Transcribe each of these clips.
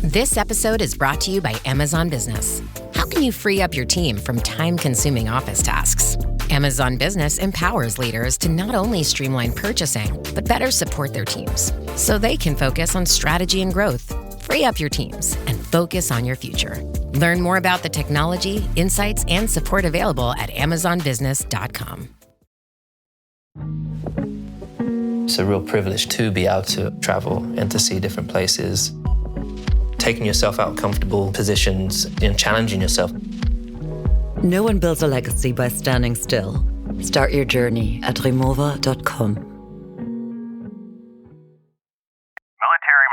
This episode is brought to you by Amazon Business. How can you free up your team from time-consuming office tasks? Amazon Business empowers leaders to not only streamline purchasing, but better support their teams so they can focus on strategy and growth. Free up your teams and focus on your future. Learn more about the technology, insights, and support available at amazonbusiness.com. It's a real privilege to be able to travel and to see different places, taking yourself out of comfortable positions and challenging yourself. No one builds a legacy by standing still. Start your journey at remova.com. Military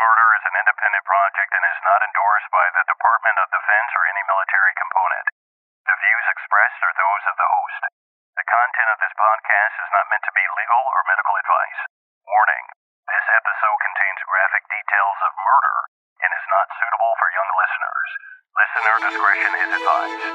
murder is an independent project and is not endorsed by the Department of Defense or any military component. The views expressed are those of the host. The content of this podcast is not meant to be legal or medical advice. Warning, this episode contains graphic details of murder and is not suitable for young listeners. Listener discretion is advised.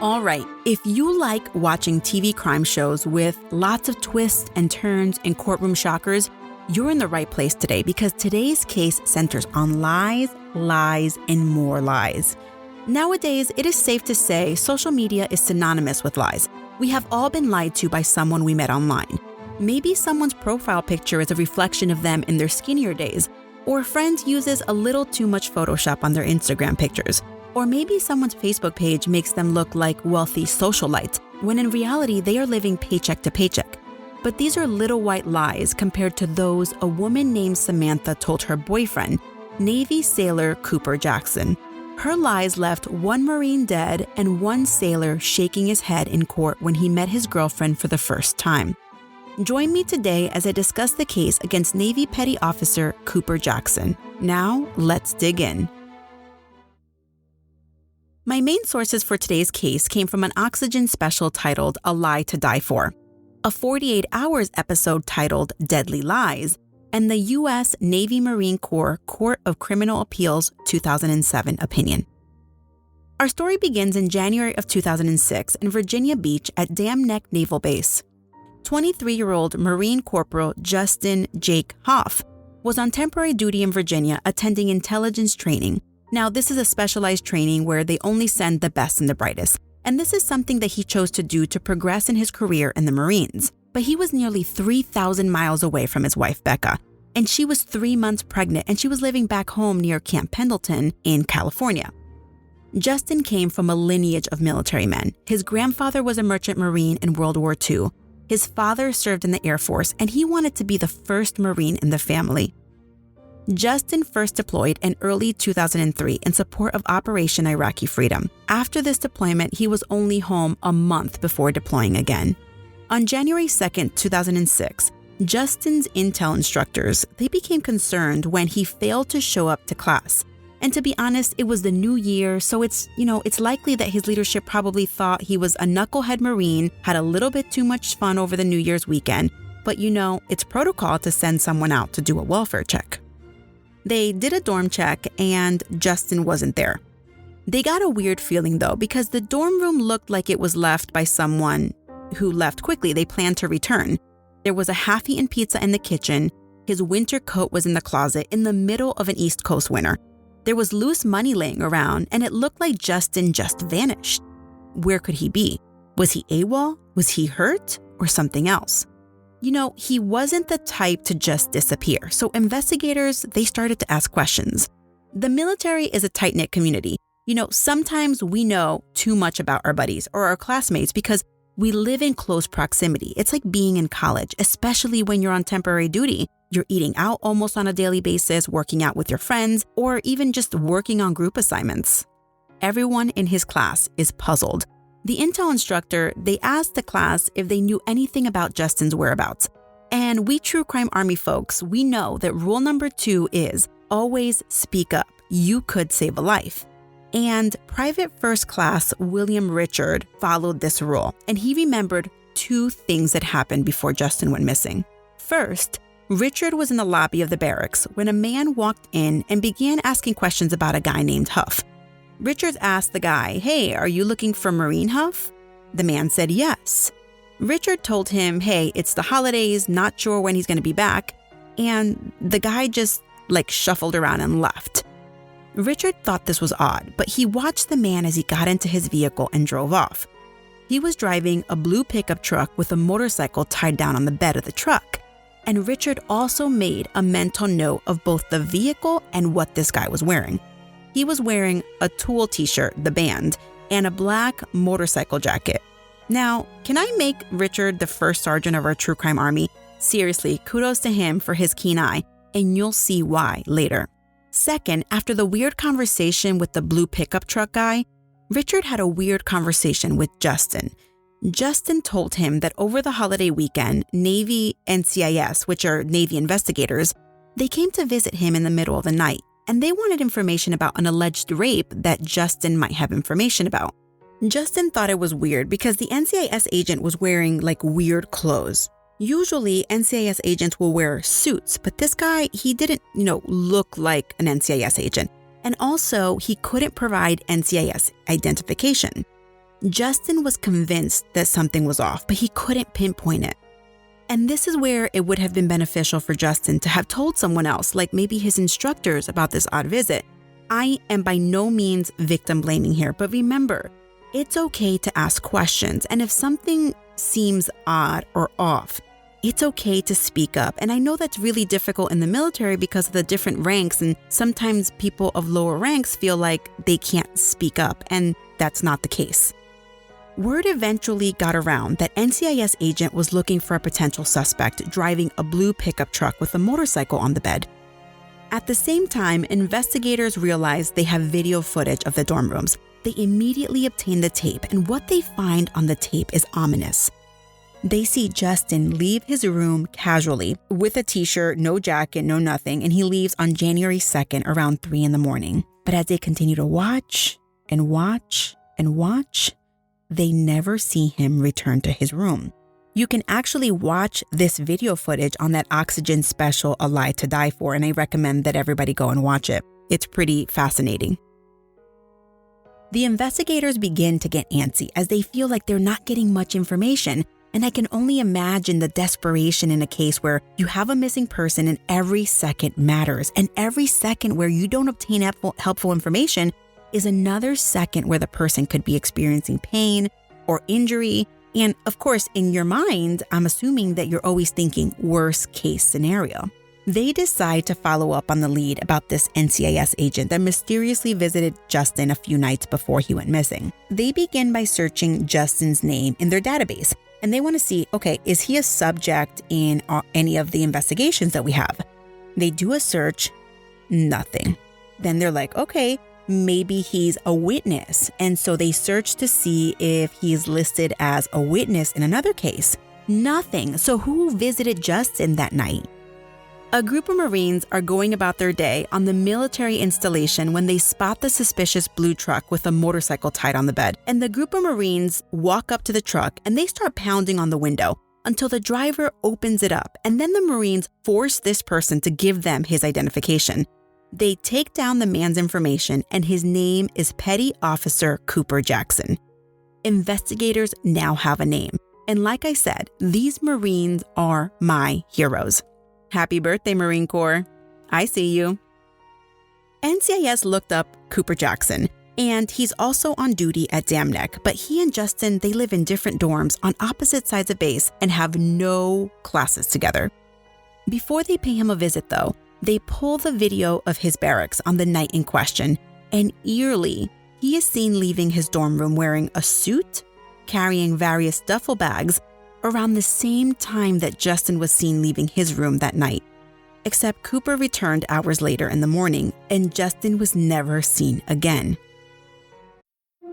All right, if you like watching TV crime shows with lots of twists and turns and courtroom shockers, you're in the right place today because today's case centers on lies, and more lies. Nowadays, it is safe to say social media is synonymous with lies. We have all been lied to by someone we met online. Maybe someone's profile picture is a reflection of them in their skinnier days, or a friend uses a little too much Photoshop on their Instagram pictures. Or maybe someone's Facebook page makes them look like wealthy socialites, when in reality they are living paycheck to paycheck. But these are little white lies compared to those a woman named Samantha told her boyfriend, Navy sailor Cooper Jackson. Her lies left one Marine dead and one sailor shaking his head in court when he met his girlfriend for the first time. Join me today as I discuss the case against Navy Petty Officer Cooper Jackson. Now, let's dig in. My main sources for today's case came from an Oxygen special titled A Lie to Die For, a 48 Hours episode titled Deadly Lies, and the U.S. Navy Marine Corps Court of Criminal Appeals 2007 opinion. Our story begins in January of 2006 in Virginia Beach at Dam Neck Naval Base. 23-year-old Marine Corporal Justin Jake Huff was on temporary duty in Virginia attending intelligence training. Now, this is a specialized training where they only send the best and the brightest, and this is something that he chose to do to progress in his career in the Marines. But he was nearly 3,000 miles away from his wife, Becca, and she was 3 months pregnant and she was living back home near Camp Pendleton in California. Justin came from a lineage of military men. His grandfather was a merchant Marine in World War II. His father served in the Air Force, and he wanted to be the first Marine in the family. Justin first deployed in early 2003 in support of Operation Iraqi Freedom. After this deployment, he was only home a month before deploying again. On January 2nd, 2006, Justin's intel instructors, they became concerned when he failed to show up to class. And to be honest, it was the new year, so it's likely that his leadership probably thought he was a knucklehead Marine, had a little bit too much fun over the New Year's weekend, but it's protocol to send someone out to do a welfare check. They did a dorm check and Justin wasn't there. They got a weird feeling though, because the dorm room looked like it was left by someone who left quickly. They planned to return. There was a half-eaten pizza in the kitchen. His winter coat was in the closet in the middle of an East Coast winter. There was loose money laying around, and it looked like Justin just vanished. Where could he be? Was he AWOL? Was he hurt? Or something else? He wasn't the type to just disappear, so investigators, they started to ask questions. The military is a tight-knit community. Sometimes we know too much about our buddies or our classmates because we live in close proximity. It's like being in college, especially when you're on temporary duty. You're eating out almost on a daily basis, working out with your friends, or even just working on group assignments. Everyone in his class is puzzled. The intel instructor, they asked the class if they knew anything about Justin's whereabouts. And we True Crime Army folks, we know that rule number 2 is always speak up. You could save a life. And Private First Class William Richard followed this rule, and he remembered 2 things that happened before Justin went missing. First, Richard was in the lobby of the barracks when a man walked in and began asking questions about a guy named Huff. Richard asked the guy, "Hey, are you looking for Marine Huff?" The man said yes. Richard told him, hey, it's the holidays, not sure when he's going to be back. And the guy just shuffled around and left. Richard thought this was odd, but he watched the man as he got into his vehicle and drove off. He was driving a blue pickup truck with a motorcycle tied down on the bed of the truck. And Richard also made a mental note of both the vehicle and what this guy was wearing. He was wearing a Tool t-shirt, the band, and a black motorcycle jacket. Now, can I make Richard the first sergeant of our true crime army? Seriously, kudos to him for his keen eye, and you'll see why later. Second, after the weird conversation with the blue pickup truck guy, Richard had a weird conversation with Justin. Justin told him that over the holiday weekend, Navy NCIS, which are Navy investigators, they came to visit him in the middle of the night, and they wanted information about an alleged rape that Justin might have information about. Justin thought it was weird because the NCIS agent was wearing weird clothes. Usually, NCIS agents will wear suits, but this guy, he didn't, look like an NCIS agent. And also, he couldn't provide NCIS identification. Justin was convinced that something was off, but he couldn't pinpoint it. And this is where it would have been beneficial for Justin to have told someone else, like maybe his instructors, about this odd visit. I am by no means victim blaming here, but remember, it's okay to ask questions. And if something seems odd or off, it's okay to speak up. And I know that's really difficult in the military because of the different ranks, and sometimes people of lower ranks feel like they can't speak up, and that's not the case. Word eventually got around that NCIS agent was looking for a potential suspect driving a blue pickup truck with a motorcycle on the bed. At the same time, investigators realized they have video footage of the dorm rooms. They immediately obtain the tape, and what they find on the tape is ominous. They see Justin leave his room casually with a t-shirt, no jacket, no nothing, and he leaves on January 2nd around 3 a.m. But as they continue to watch and watch and watch, they never see him return to his room. You can actually watch this video footage on that Oxygen special, A Lie to Die For, and I recommend that everybody go and watch it. It's pretty fascinating. The investigators begin to get antsy as they feel like they're not getting much information, and I can only imagine the desperation in a case where you have a missing person and every second matters, and every second where you don't obtain helpful information is another second where the person could be experiencing pain or injury. And of course, in your mind, I'm assuming that you're always thinking worst case scenario. They decide to follow up on the lead about this NCIS agent that mysteriously visited Justin a few nights before he went missing. They begin by searching Justin's name in their database, and they want to see, okay, is he a subject in any of the investigations that we have? They do a search, nothing. Then they're like, okay, maybe he's a witness. And so they search to see if he's listed as a witness in another case. Nothing. So who visited Justin that night? A group of Marines are going about their day on the military installation when they spot the suspicious blue truck with a motorcycle tied on the bed. And the group of Marines walk up to the truck and they start pounding on the window until the driver opens it up. And then the Marines force this person to give them his identification. They take down the man's information, and his name is Petty Officer Cooper Jackson. Investigators now have a name. And like I said, these Marines are my heroes. Happy birthday, Marine Corps. I see you. NCIS looked up Cooper Jackson, and he's also on duty at Dam Neck, but he and Justin, they live in different dorms on opposite sides of base and have no classes together. Before they pay him a visit, though, they pull the video of his barracks on the night in question, and eerily, he is seen leaving his dorm room wearing a suit, carrying various duffel bags, around the same time that Justin was seen leaving his room that night. Except Cooper returned hours later in the morning, and Justin was never seen again.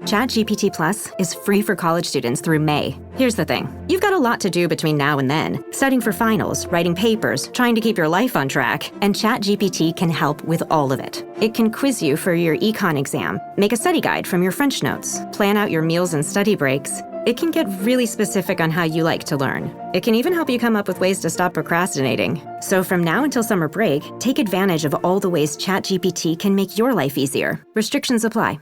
ChatGPT Plus is free for college students through May. Here's the thing. You've got a lot to do between now and then. Studying for finals, writing papers, trying to keep your life on track, and ChatGPT can help with all of it. It can quiz you for your econ exam, make a study guide from your French notes, plan out your meals and study breaks. It can get really specific on how you like to learn. It can even help you come up with ways to stop procrastinating. So from now until summer break, take advantage of all the ways ChatGPT can make your life easier. Restrictions apply.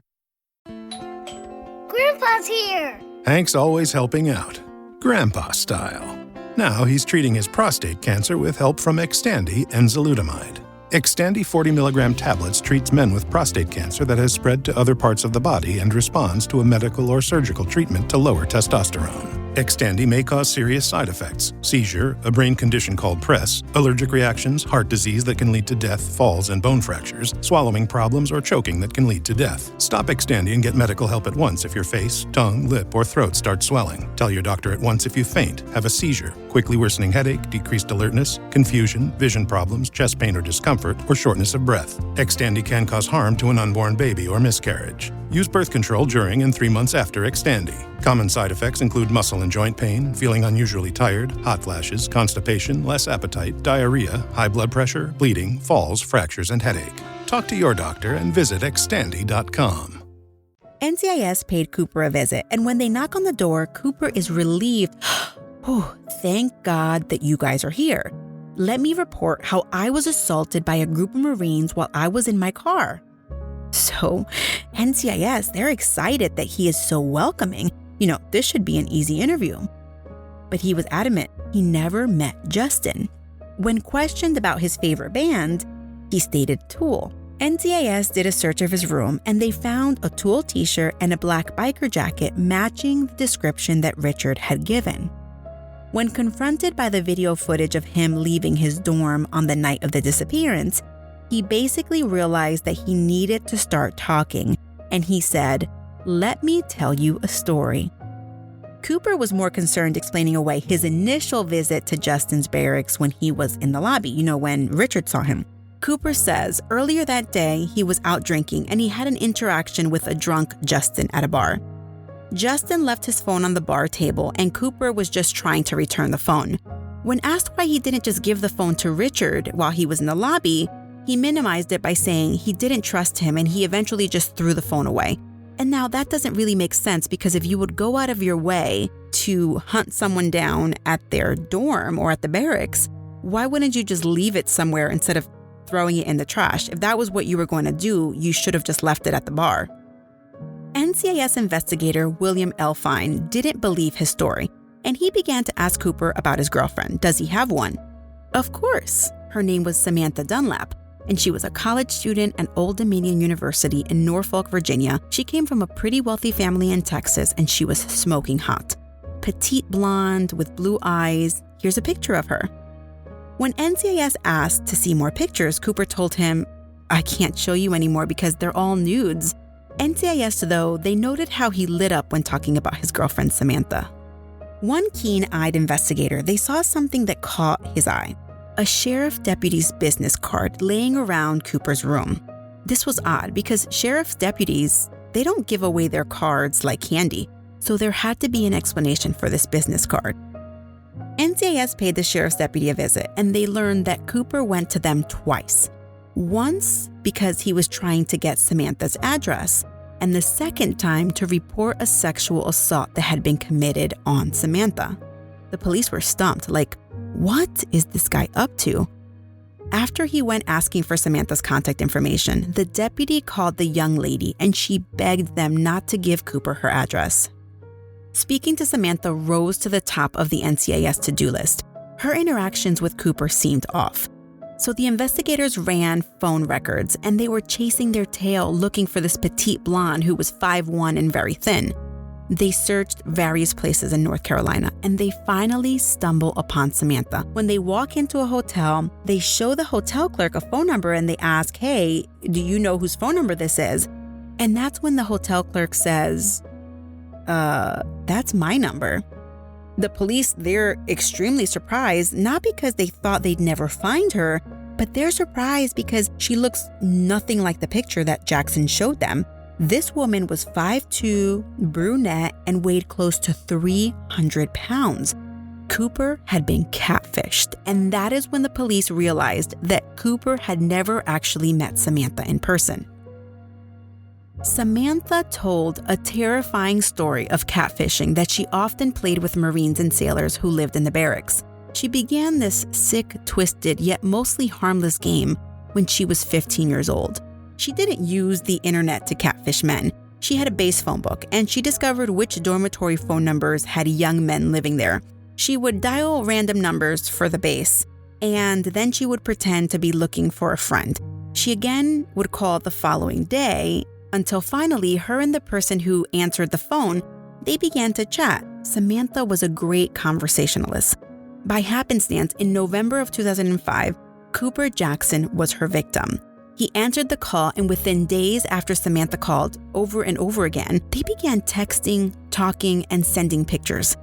Grandpa's here! Hank's always helping out. grandpa style. Now he's treating his prostate cancer with help from Xtandi enzalutamide. Xtandi 40 mg tablets treats men with prostate cancer that has spread to other parts of the body and responds to a medical or surgical treatment to lower testosterone. Xtandi may cause serious side effects: seizure, a brain condition called PRES, allergic reactions, heart disease that can lead to death, falls and bone fractures, swallowing problems, or choking that can lead to death. Stop Xtandi and get medical help at once if your face, tongue, lip, or throat start swelling. Tell your doctor at once if you faint, have a seizure, quickly worsening headache, decreased alertness, confusion, vision problems, chest pain or discomfort, or shortness of breath. Xtandi can cause harm to an unborn baby or miscarriage. Use birth control during and 3 months after Xtandi. Common side effects include muscle and joint pain, feeling unusually tired, hot flashes, constipation, less appetite, diarrhea, high blood pressure, bleeding, falls, fractures, and headache. Talk to your doctor and visit Xtandi.com. NCIS paid Cooper a visit, and when they knock on the door, Cooper is relieved. Oh, thank God that you guys are here. Let me report how I was assaulted by a group of Marines while I was in my car. So, NCIS, they're excited that he is so welcoming. This should be an easy interview. But he was adamant he never met Justin. When questioned about his favorite band, he stated Tool. NCIS did a search of his room and they found a Tool t-shirt and a black biker jacket matching the description that Richard had given. When confronted by the video footage of him leaving his dorm on the night of the disappearance, he basically realized that he needed to start talking, and he said, "Let me tell you a story." Cooper was more concerned explaining away his initial visit to Justin's barracks when he was in the lobby, when Richard saw him. Cooper says earlier that day he was out drinking and he had an interaction with a drunk Justin at a bar. Justin left his phone on the bar table and Cooper was just trying to return the phone. When asked why he didn't just give the phone to Richard while he was in the lobby, he minimized it by saying he didn't trust him and he eventually just threw the phone away. And now that doesn't really make sense because if you would go out of your way to hunt someone down at their dorm or at the barracks, why wouldn't you just leave it somewhere instead of throwing it in the trash? If that was what you were going to do, you should have just left it at the bar. NCIS investigator William L. Fine didn't believe his story, and he began to ask Cooper about his girlfriend. Does he have one? Of course. Her name was Samantha Dunlap, and she was a college student at Old Dominion University in Norfolk, Virginia. She came from a pretty wealthy family in Texas, and she was smoking hot. Petite blonde with blue eyes. Here's a picture of her. When NCIS asked to see more pictures, Cooper told him, "I can't show you anymore because they're all nudes." NCIS, though, they noted how he lit up when talking about his girlfriend, Samantha. One keen-eyed investigator, they saw something that caught his eye. A sheriff deputy's business card laying around Cooper's room. This was odd because sheriff's deputies, they don't give away their cards like candy, so there had to be an explanation for this business card. NCIS paid the sheriff's deputy a visit, and they learned that Cooper went to them twice. Once because he was trying to get Samantha's address, and the second time to report a sexual assault that had been committed on Samantha. The police were stumped, like, what is this guy up to? After he went asking for Samantha's contact information, the deputy called the young lady and she begged them not to give Cooper her address. Speaking to Samantha rose to the top of the NCIS to-do list. Her interactions with Cooper seemed off. So the investigators ran phone records and they were chasing their tail looking for this petite blonde who was 5'1" and very thin. They searched various places in North Carolina and they finally stumble upon Samantha. When they walk into a hotel, they show the hotel clerk a phone number and they ask, "Hey, do you know whose phone number this is?" And that's when the hotel clerk says, that's my number. The police, they're extremely surprised, not because they thought they'd never find her, but they're surprised because she looks nothing like the picture that Jackson showed them. This woman was 5'2", brunette, and weighed close to 300 pounds. Cooper had been catfished, and that is when the police realized that Cooper had never actually met Samantha in person. Samantha told a terrifying story of catfishing that she often played with Marines and sailors who lived in the barracks. She began this sick, twisted, yet mostly harmless game when she was 15 years old. She didn't use the internet to catfish men. she had a base phone book, and she discovered which dormitory phone numbers had young men living there. She would dial random numbers for the base, and then she would pretend to be looking for a friend. She again would call the following day, until finally her and the person who answered the phone, they began to chat. Samantha was a great conversationalist. By happenstance, in November of 2005, Cooper Jackson was her victim. He answered the call, and within days after Samantha called over and over again, they began texting, talking, and sending pictures.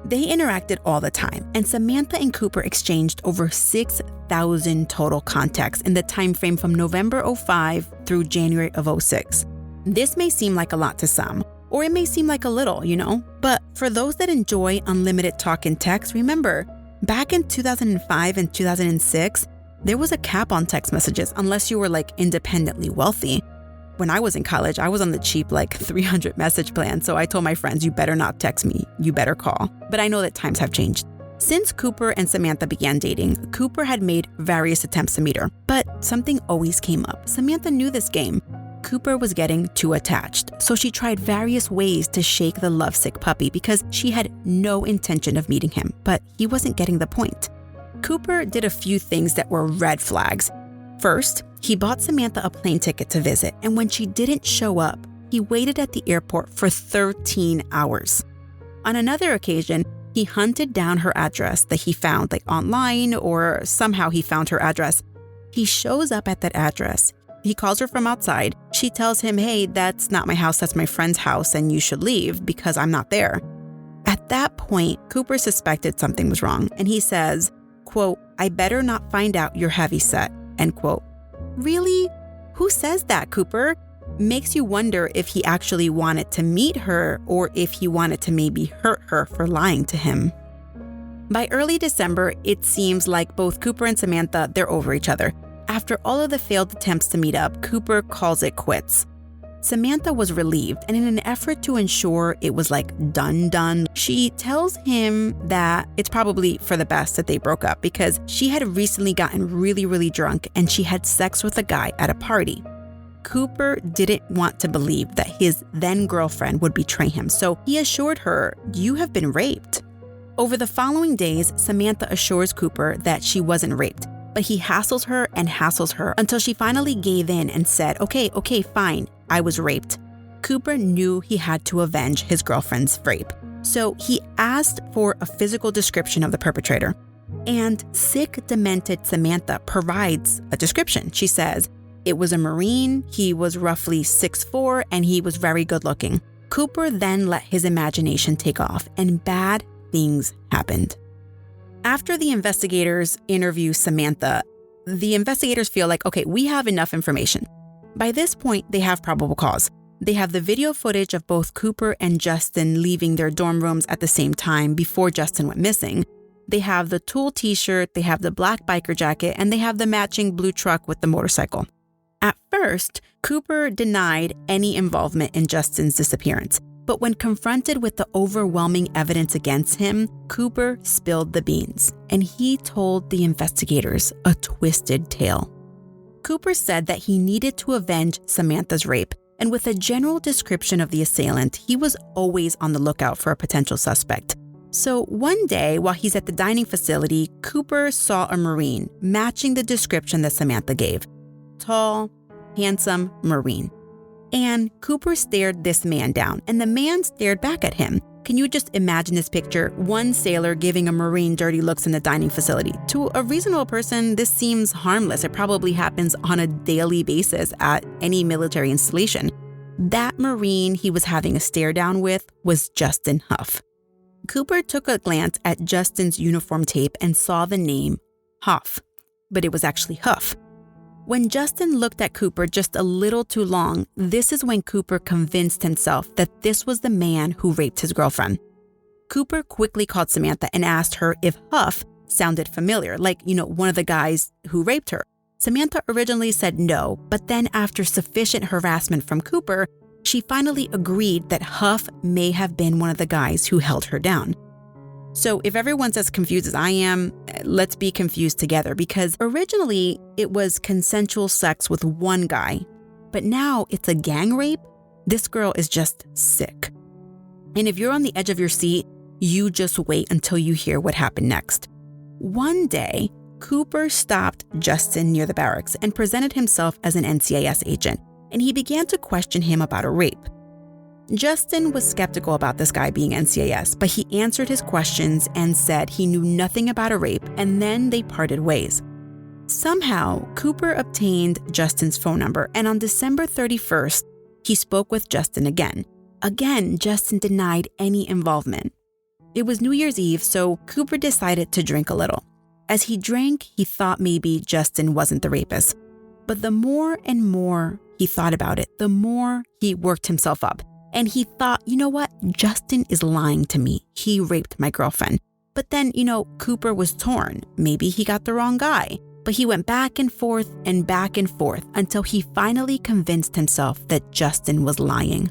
They interacted all the time, and Samantha and Cooper exchanged over 6,000 total contacts in the time frame from November 05 through January of 06. This may seem like a lot to some, or it may seem like a little, but for those that enjoy unlimited talk and text, remember, back in 2005 and 2006, there was a cap on text messages unless you were independently wealthy. When I was in college, I was on the cheap 300 message plan, so I told my friends, you better not text me, you better call. But I know that times have changed. Since Cooper and Samantha began dating, Cooper had made various attempts to meet her, but something always came up. Samantha knew this game. Cooper was getting too attached, so she tried various ways to shake the lovesick puppy because she had no intention of meeting him, but he wasn't getting the point. Cooper did a few things that were red flags. First, he bought Samantha a plane ticket to visit, and when she didn't show up, he waited at the airport for 13 hours. On another occasion, he hunted down her address that he found online, or somehow he found her address. He shows up at that address. He calls her from outside. She tells him, hey, that's not my house, that's my friend's house, and you should leave because I'm not there. At that point, Cooper suspected something was wrong, and he says, quote, I better not find out you're heavyset, end quote. Really? Who says that, Cooper? Makes you wonder if he actually wanted to meet her or if he wanted to maybe hurt her for lying to him. By early December, it seems like both Cooper and Samantha, they're over each other. After all of the failed attempts to meet up, Cooper calls it quits. Samantha was relieved, and in an effort to ensure it was done, she tells him that it's probably for the best that they broke up because she had recently gotten really, really drunk and she had sex with a guy at a party. Cooper didn't want to believe that his then-girlfriend would betray him, so he assured her, you have been raped. Over the following days, Samantha assures Cooper that she wasn't raped, but he hassles her until she finally gave in and said, okay, fine, I was raped. Cooper knew he had to avenge his girlfriend's rape, so he asked for a physical description of the perpetrator. And sick, demented Samantha provides a description. She says, it was a Marine, he was roughly 6'4", and he was very good looking. Cooper then let his imagination take off, and bad things happened. After the investigators interview Samantha, the investigators feel okay, we have enough information. By this point, they have probable cause. They have the video footage of both Cooper and Justin leaving their dorm rooms at the same time before Justin went missing. They have the Tool t-shirt, they have the black biker jacket, and they have the matching blue truck with the motorcycle. At first, Cooper denied any involvement in Justin's disappearance. But when confronted with the overwhelming evidence against him, Cooper spilled the beans, and he told the investigators a twisted tale. Cooper said that he needed to avenge Samantha's rape, and with a general description of the assailant, he was always on the lookout for a potential suspect. So one day, while he's at the dining facility, Cooper saw a Marine matching the description that Samantha gave. Tall, handsome Marine. And Cooper stared this man down, and the man stared back at him. Can you just imagine this picture? One sailor giving a Marine dirty looks in the dining facility. To a reasonable person, this seems harmless. It probably happens on a daily basis at any military installation. That Marine he was having a stare down with was Justin Huff. Cooper took a glance at Justin's uniform tape and saw the name Huff, but it was actually Huff. When Justin looked at Cooper just a little too long, this is when Cooper convinced himself that this was the man who raped his girlfriend. Cooper quickly called Samantha and asked her if Huff sounded familiar, one of the guys who raped her. Samantha originally said no, but then after sufficient harassment from Cooper, she finally agreed that Huff may have been one of the guys who held her down. So if everyone's as confused as I am, let's be confused together, because originally it was consensual sex with one guy, but now it's a gang rape? This girl is just sick. And if you're on the edge of your seat, you just wait until you hear what happened next. One day, Cooper stopped Justin near the barracks and presented himself as an NCIS agent, and he began to question him about a rape. Justin was skeptical about this guy being NCIS, but he answered his questions and said he knew nothing about a rape, and then they parted ways. Somehow, Cooper obtained Justin's phone number, and on December 31st, he spoke with Justin again. Again, Justin denied any involvement. It was New Year's Eve, so Cooper decided to drink a little. As he drank, he thought maybe Justin wasn't the rapist. But the more and more he thought about it, the more he worked himself up. And he thought, you know what? Justin is lying to me. He raped my girlfriend. But then, Cooper was torn. Maybe he got the wrong guy. But he went back and forth until he finally convinced himself that Justin was lying.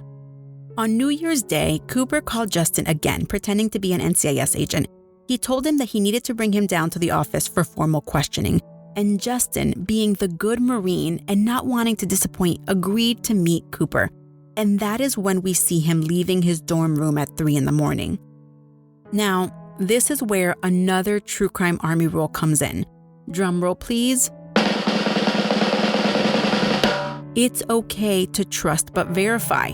On New Year's Day, Cooper called Justin again, pretending to be an NCIS agent. He told him that he needed to bring him down to the office for formal questioning. And Justin, being the good Marine and not wanting to disappoint, agreed to meet Cooper. And that is when we see him leaving his dorm room at 3 a.m. Now, this is where another True Crime Army rule comes in. Drum roll, please. It's okay to trust but verify.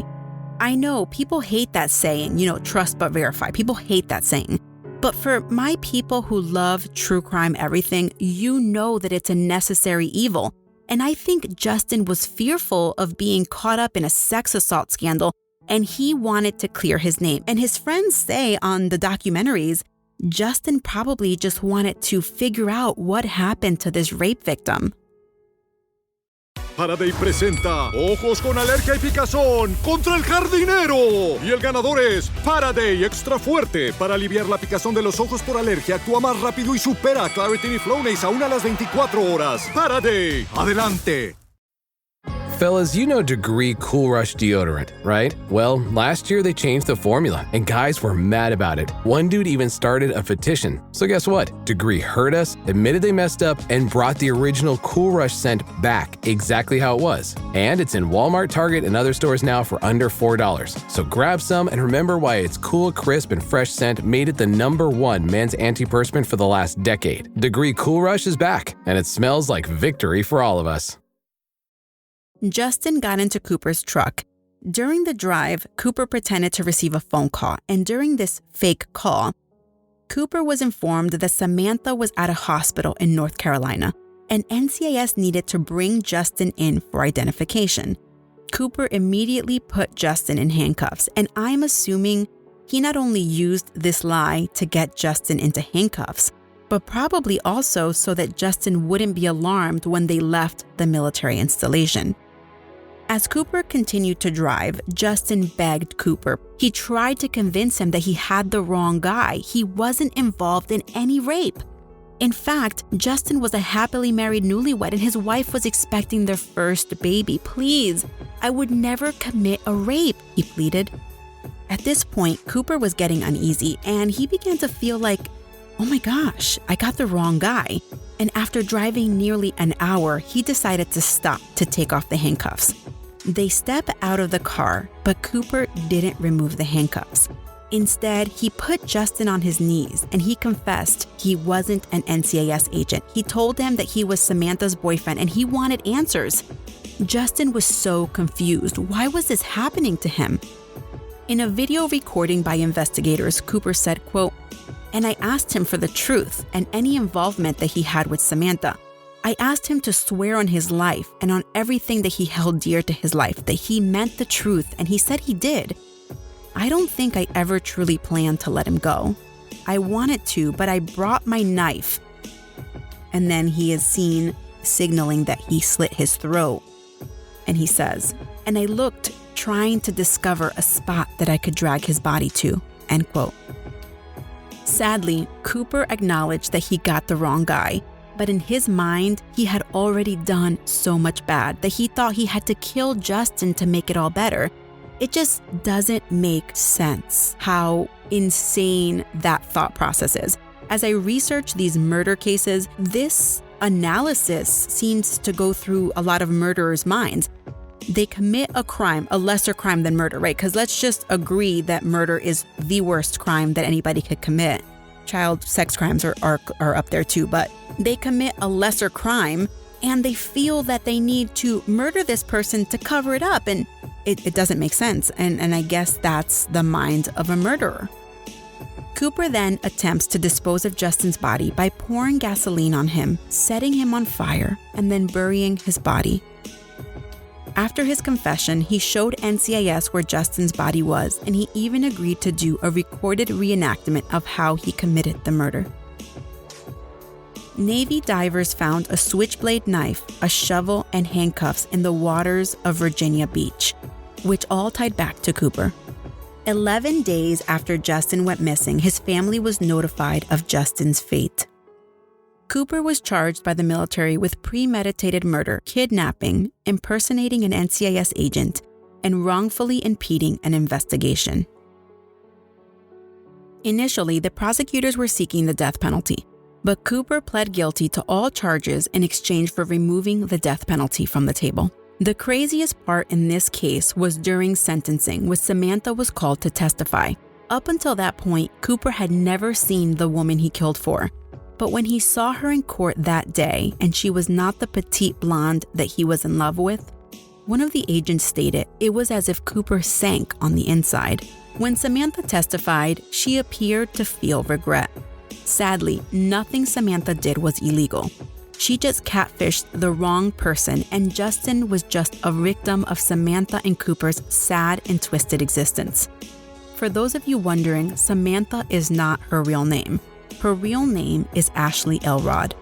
I know people hate that saying, trust but verify. People hate that saying. But for my people who love true crime everything, you know that it's a necessary evil. And I think Justin was fearful of being caught up in a sex assault scandal, and he wanted to clear his name. And his friends say on the documentaries, Justin probably just wanted to figure out what happened to this rape victim. Faraday presenta Ojos con Alergia y Picazón contra el jardinero. Y el ganador es Faraday Extra Fuerte. Para aliviar la picazón de los ojos por alergia, actúa más rápido y supera a Claritin y Flonase aún a las 24 horas. Faraday, adelante. Fellas, you know Degree Cool Rush deodorant, right? Well, last year they changed the formula, and guys were mad about it. One dude even started a petition. So guess what? Degree heard us, admitted they messed up, and brought the original Cool Rush scent back exactly how it was. And it's in Walmart, Target, and other stores now for under $4. So grab some and remember why its cool, crisp, and fresh scent made it the #1 men's antiperspirant for the last decade. Degree Cool Rush is back, and it smells like victory for all of us. Justin got into Cooper's truck. During the drive, Cooper pretended to receive a phone call, and during this fake call, Cooper was informed that Samantha was at a hospital in North Carolina, and NCIS needed to bring Justin in for identification. Cooper immediately put Justin in handcuffs, and I'm assuming he not only used this lie to get Justin into handcuffs, but probably also so that Justin wouldn't be alarmed when they left the military installation. As Cooper continued to drive, Justin begged Cooper. He tried to convince him that he had the wrong guy. He wasn't involved in any rape. In fact, Justin was a happily married newlywed and his wife was expecting their first baby. Please, I would never commit a rape, he pleaded. At this point, Cooper was getting uneasy and he began to feel like, oh my gosh, I got the wrong guy. And after driving nearly an hour, he decided to stop to take off the handcuffs. They step out of the car, but Cooper didn't remove the handcuffs. Instead, he put Justin on his knees and he confessed he wasn't an NCIS agent. He told him that he was Samantha's boyfriend and he wanted answers. Justin was so confused. Why was this happening to him? In a video recording by investigators, Cooper said, quote, "And I asked him for the truth and any involvement that he had with Samantha. I asked him to swear on his life and on everything that he held dear to his life that he meant the truth, and he said he did. I don't think I ever truly planned to let him go. I wanted to, but I brought my knife." And then he is seen signaling that he slit his throat. And he says, "And I looked, trying to discover a spot that I could drag his body to," end quote. Sadly, Cooper acknowledged that he got the wrong guy, but in his mind, he had already done so much bad that he thought he had to kill Justin to make it all better. It just doesn't make sense how insane that thought process is. As I research these murder cases, this analysis seems to go through a lot of murderers' minds. they commit a crime, a lesser crime than murder, right? Because let's just agree that murder is the worst crime that anybody could commit. Child sex crimes are up there too, but they commit a lesser crime and they feel that they need to murder this person to cover it up. And it doesn't make sense. And I guess that's the mind of a murderer. Cooper then attempts to dispose of Justin's body by pouring gasoline on him, setting him on fire, and then burying his body. After his confession, he showed NCIS where Justin's body was, and he even agreed to do a recorded reenactment of how he committed the murder. Navy divers found a switchblade knife, a shovel, and handcuffs in the waters of Virginia Beach, which all tied back to Cooper. 11 days after Justin went missing, his family was notified of Justin's fate. Cooper was charged by the military with premeditated murder, kidnapping, impersonating an NCIS agent, and wrongfully impeding an investigation. Initially, the prosecutors were seeking the death penalty, but Cooper pled guilty to all charges in exchange for removing the death penalty from the table. The craziest part in this case was during sentencing, when Samantha was called to testify. Up until that point, Cooper had never seen the woman he killed for. But when he saw her in court that day, and she was not the petite blonde that he was in love with, one of the agents stated it was as if Cooper sank on the inside. When Samantha testified, she appeared to feel regret. Sadly, nothing Samantha did was illegal. She just catfished the wrong person, and Justin was just a victim of Samantha and Cooper's sad and twisted existence. For those of you wondering, Samantha is not her real name. Her real name is Ashley Elrod.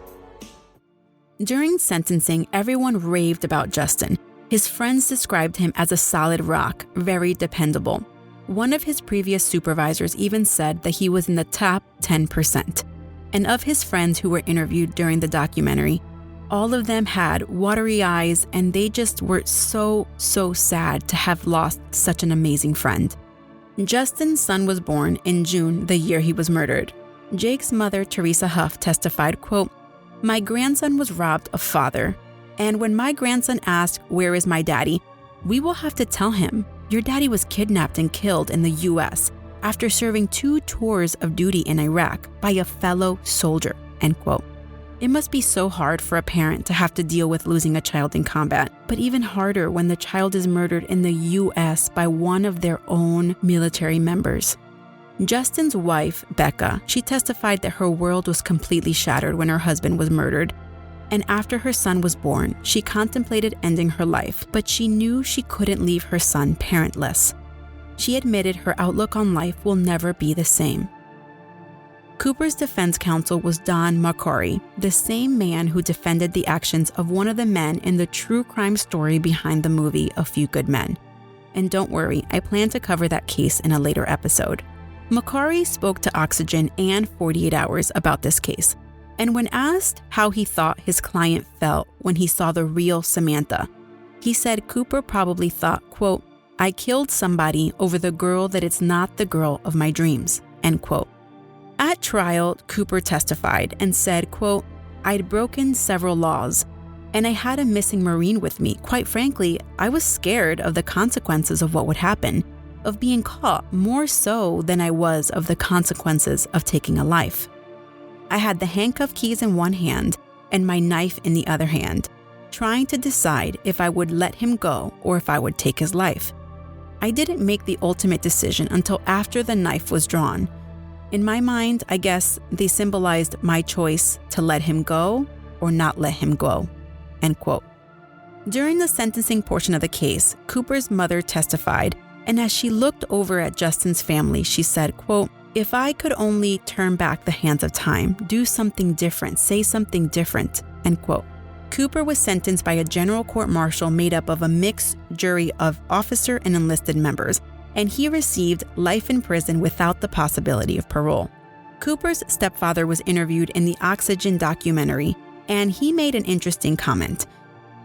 During sentencing, everyone raved about Justin. His friends described him as a solid rock, very dependable. One of his previous supervisors even said that he was in the top 10%. And of his friends who were interviewed during the documentary, all of them had watery eyes, and they just were so sad to have lost such an amazing friend. Justin's son was born in June, the year he was murdered. Jake's mother, Teresa Huff, testified, quote, "My grandson was robbed of father. And when my grandson asked, 'Where is my daddy?' we will have to tell him, 'Your daddy was kidnapped and killed in the U.S. after serving 2 tours of duty in Iraq by a fellow soldier," end quote. It must be so hard for a parent to have to deal with losing a child in combat, but even harder when the child is murdered in the U.S. by one of their own military members. Justin's wife, Becca, she testified that her world was completely shattered when her husband was murdered. And after her son was born, she contemplated ending her life, but she knew she couldn't leave her son parentless. She admitted her outlook on life will never be the same. Cooper's defense counsel was Don McCrory, the same man who defended the actions of one of the men in the true crime story behind the movie A Few Good Men. And don't worry, I plan to cover that case in a later episode. McCrory spoke to Oxygen and 48 Hours about this case. And when asked how he thought his client felt when he saw the real Samantha, he said Cooper probably thought, quote, "I killed somebody over the girl that it's not the girl of my dreams," end quote. At trial, Cooper testified and said, quote, "I'd broken several laws, and I had a missing Marine with me. Quite frankly, I was scared of the consequences of what would happen, of being caught more so than I was of the consequences of taking a life. I had the handcuff keys in one hand and my knife in the other hand, trying to decide if I would let him go or if I would take his life. I didn't make the ultimate decision until after the knife was drawn. In my mind, I guess they symbolized my choice to let him go or not let him go," end quote. During the sentencing portion of the case, Cooper's mother testified, and as she looked over at Justin's family, she said, quote, "If I could only turn back the hands of time, do something different, say something different," end quote. Cooper was sentenced by a general court-martial made up of a mixed jury of officer and enlisted members, and he received life in prison without the possibility of parole. Cooper's stepfather was interviewed in the Oxygen documentary, and he made an interesting comment.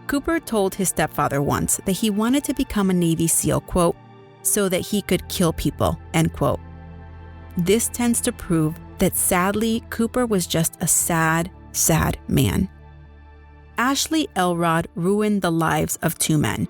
Cooper told his stepfather once that he wanted to become a Navy SEAL, quote, "so that he could kill people," end quote. This tends to prove that sadly, Cooper was just a sad man. Ashley Elrod ruined the lives of 2 men.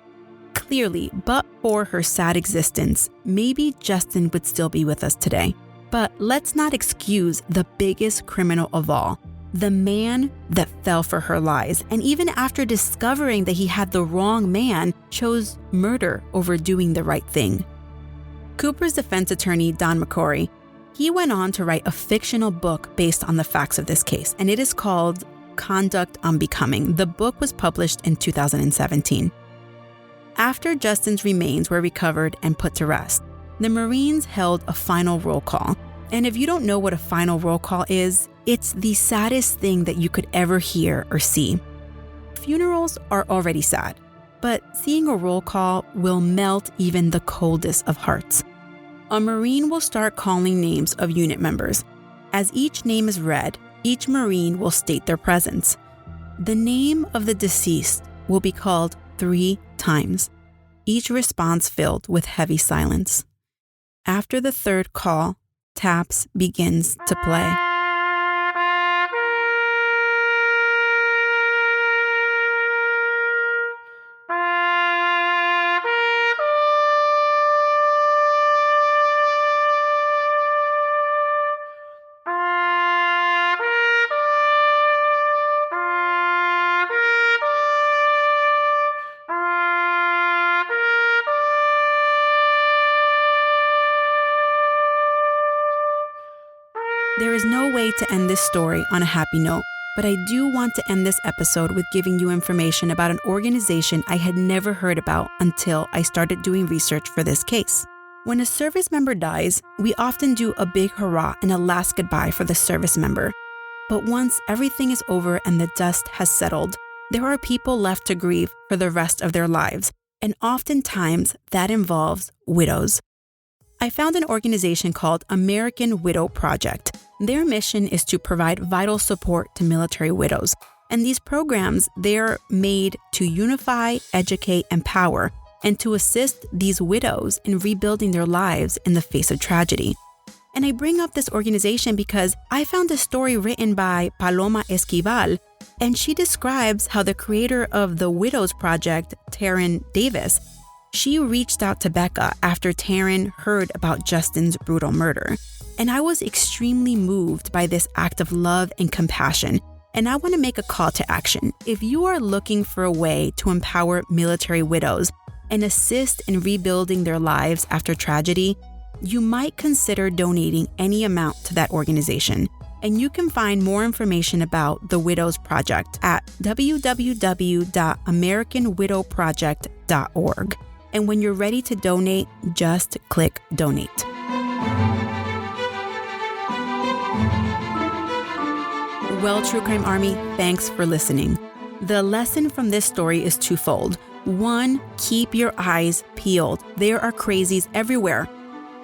clearly, but for her sad existence, maybe Justin would still be with us today. But let's not excuse the biggest criminal of all, the man that fell for her lies, and even after discovering that he had the wrong man, chose murder over doing the right thing. Cooper's defense attorney, Don McCrory, he went on to write a fictional book based on the facts of this case, and it is called Conduct Unbecoming. The book was published in 2017. After Justin's remains were recovered and put to rest, the Marines held a final roll call. And if you don't know what a final roll call is, it's the saddest thing that you could ever hear or see. Funerals are already sad, but seeing a roll call will melt even the coldest of hearts. A Marine will start calling names of unit members. As each name is read, each Marine will state their presence. The name of the deceased will be called 3 times, each response filled with heavy silence. After the third call, taps begins to play. There is no way to end this story on a happy note, but I do want to end this episode with giving you information about an organization I had never heard about until I started doing research for this case. When a service member dies, we often do a big hurrah and a last goodbye for the service member. But once everything is over and the dust has settled, there are people left to grieve for the rest of their lives, and oftentimes that involves widows. I found an organization called American Widow Project. Their mission is to provide vital support to military widows. And these programs, they're made to unify, educate, empower, and to assist these widows in rebuilding their lives in the face of tragedy. And I bring up this organization because I found a story written by Paloma Esquivel, and she describes how the creator of the Widows Project, Taryn Davis, she reached out to Becca after Taryn heard about Justin's brutal murder. And I was extremely moved by this act of love and compassion. And I want to make a call to action. If you are looking for a way to empower military widows and assist in rebuilding their lives after tragedy, you might consider donating any amount to that organization. And you can find more information about the Widows Project at www.americanwidowproject.org. And when you're ready to donate, just click donate. Well, True Crime Army, thanks for listening. The lesson from this story is twofold. 1, keep your eyes peeled. There are crazies everywhere.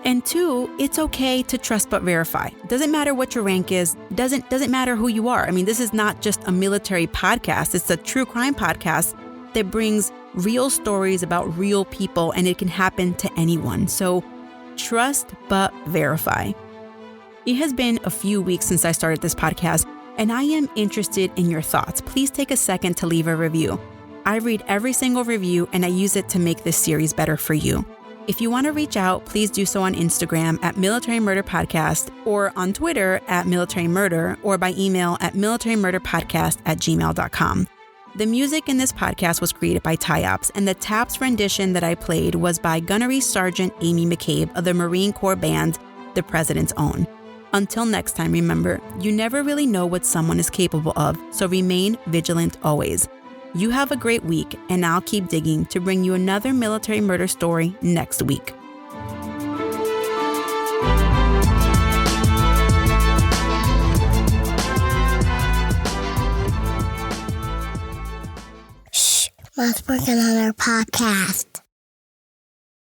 And 2, it's okay to trust but verify. Doesn't matter what your rank is, doesn't matter who you are. I mean, this is not just a military podcast. It's a true crime podcast that brings real stories about real people, and it can happen to anyone. So trust but verify. It has been a few weeks since I started this podcast, and I am interested in your thoughts. Please take a second to leave a review. I read every single review, and I use it to make this series better for you. If you want to reach out, please do so on Instagram at Military Murder Podcast, or on Twitter at Military Murder, or by email at militarymurderpodcast@gmail.com. The music in this podcast was created by Tyops, and the Taps rendition that I played was by Gunnery Sergeant Amy McCabe of the Marine Corps band, The President's Own. Until next time, remember, you never really know what someone is capable of, so remain vigilant always. You have a great week, and I'll keep digging to bring you another military murder story next week. Shh, Mom's working on our podcast.